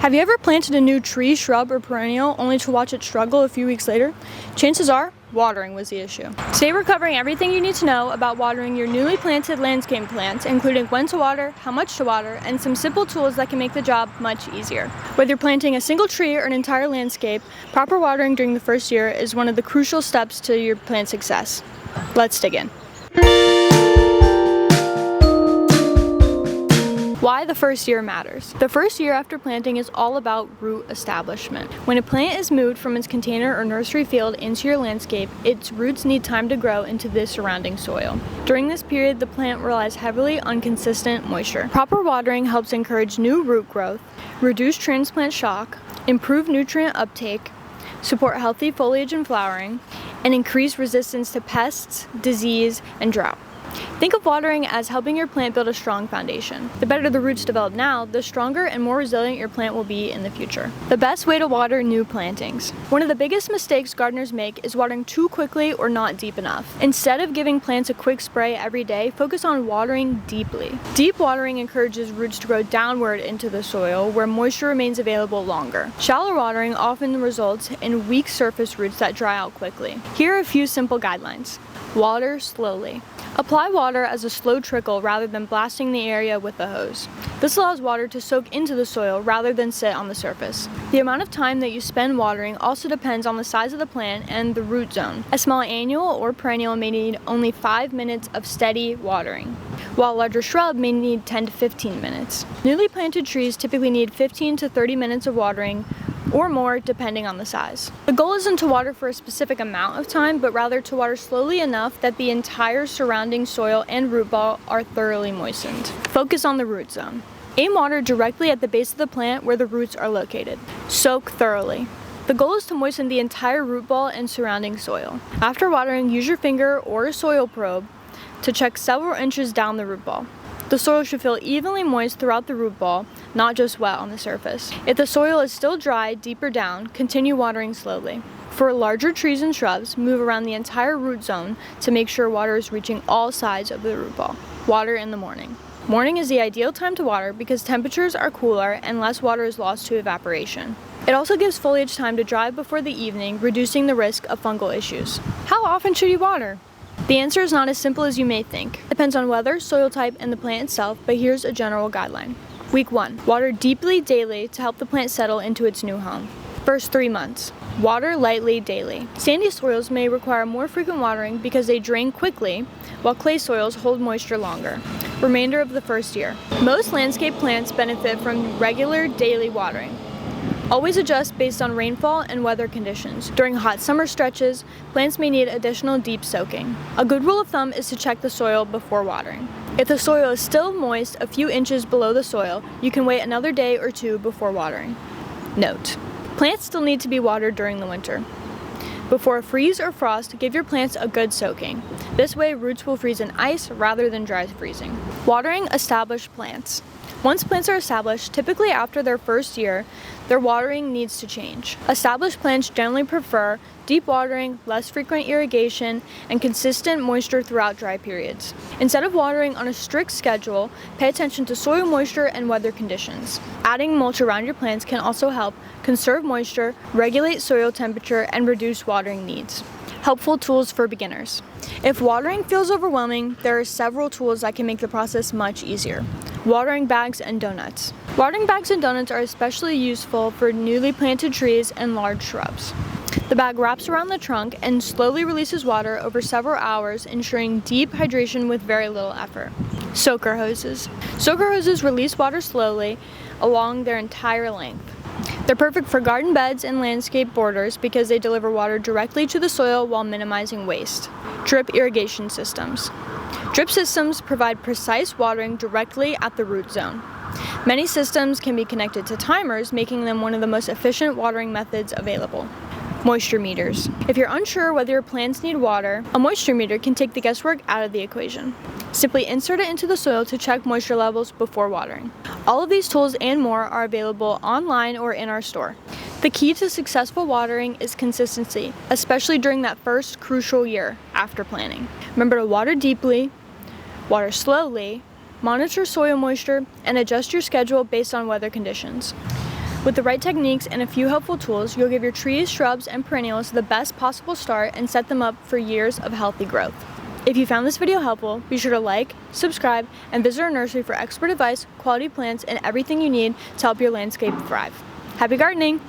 Have you ever planted a new tree, shrub, or perennial only to watch it struggle a few weeks later? Chances are, watering was the issue. Today we're covering everything you need to know about watering your newly planted landscape plants, including when to water, how much to water, and some simple tools that can make the job much easier. Whether you're planting a single tree or an entire landscape, proper watering during the first year is one of the crucial steps to your plant success. Let's dig in. Why the first year matters. The first year after planting is all about root establishment. When a plant is moved from its container or nursery field into your landscape, its roots need time to grow into the surrounding soil. During this period, the plant relies heavily on consistent moisture. Proper watering helps encourage new root growth, reduce transplant shock, improve nutrient uptake, support healthy foliage and flowering, and increase resistance to pests, disease, and drought. Think of watering as helping your plant build a strong foundation. The better the roots develop now, the stronger and more resilient your plant will be in the future. The best way to water new plantings. One of the biggest mistakes gardeners make is watering too quickly or not deep enough. Instead of giving plants a quick spray every day, focus on watering deeply. Deep watering encourages roots to grow downward into the soil where moisture remains available longer. Shallow watering often results in weak surface roots that dry out quickly. Here are a few simple guidelines. Water slowly. Apply water as a slow trickle rather than blasting the area with a hose. This allows water to soak into the soil rather than sit on the surface. The amount of time that you spend watering also depends on the size of the plant and the root zone. A small annual or perennial may need only 5 minutes of steady watering, while a larger shrub may need 10 to 15 minutes. Newly planted trees typically need 15 to 30 minutes of watering or more depending on the size. The goal isn't to water for a specific amount of time, but rather to water slowly enough that the entire surrounding soil and root ball are thoroughly moistened. Focus on the root zone. Aim water directly at the base of the plant where the roots are located. Soak thoroughly. The goal is to moisten the entire root ball and surrounding soil. After watering, use your finger or a soil probe to check several inches down the root ball. The soil should feel evenly moist throughout the root ball, not just wet on the surface. If the soil is still dry deeper down, continue watering slowly. For larger trees and shrubs, move around the entire root zone to make sure water is reaching all sides of the root ball. Water in the morning. Morning is the ideal time to water because temperatures are cooler and less water is lost to evaporation. It also gives foliage time to dry before the evening, reducing the risk of fungal issues. How often should you water? The answer is not as simple as you may think. It depends on weather, soil type, and the plant itself, but here's a general guideline. Week 1. Water deeply daily to help the plant settle into its new home. First 3 months. Water lightly daily. Sandy soils may require more frequent watering because they drain quickly, while clay soils hold moisture longer. Remainder of the first year. Most landscape plants benefit from regular daily watering. Always adjust based on rainfall and weather conditions. During hot summer stretches, plants may need additional deep soaking. A good rule of thumb is to check the soil before watering. If the soil is still moist a few inches below the soil, you can wait another day or two before watering. Note: plants still need to be watered during the winter. Before a freeze or frost, give your plants a good soaking. This way, roots will freeze in ice rather than dry freezing. Watering established plants. Once plants are established, typically after their first year, their watering needs to change. Established plants generally prefer deep watering, less frequent irrigation, and consistent moisture throughout dry periods. Instead of watering on a strict schedule, pay attention to soil moisture and weather conditions. Adding mulch around your plants can also help conserve moisture, regulate soil temperature, and reduce watering needs. Helpful tools for beginners. If watering feels overwhelming, there are several tools that can make the process much easier. Watering bags and donuts. Watering bags and donuts are especially useful for newly planted trees and large shrubs. The bag wraps around the trunk and slowly releases water over several hours, ensuring deep hydration with very little effort. Soaker hoses. Soaker hoses release water slowly along their entire length. They're perfect for garden beds and landscape borders because they deliver water directly to the soil while minimizing waste. Drip irrigation systems. Drip systems provide precise watering directly at the root zone. Many systems can be connected to timers, making them one of the most efficient watering methods available. Moisture meters. If you're unsure whether your plants need water, a moisture meter can take the guesswork out of the equation. Simply insert it into the soil to check moisture levels before watering. All of these tools and more are available online or in our store. The key to successful watering is consistency, especially during that first crucial year after planting. Remember to water deeply, water slowly, monitor soil moisture, and adjust your schedule based on weather conditions. With the right techniques and a few helpful tools, you'll give your trees, shrubs, and perennials the best possible start and set them up for years of healthy growth. If you found this video helpful, be sure to like, subscribe, and visit our nursery for expert advice, quality plants, and everything you need to help your landscape thrive. Happy gardening!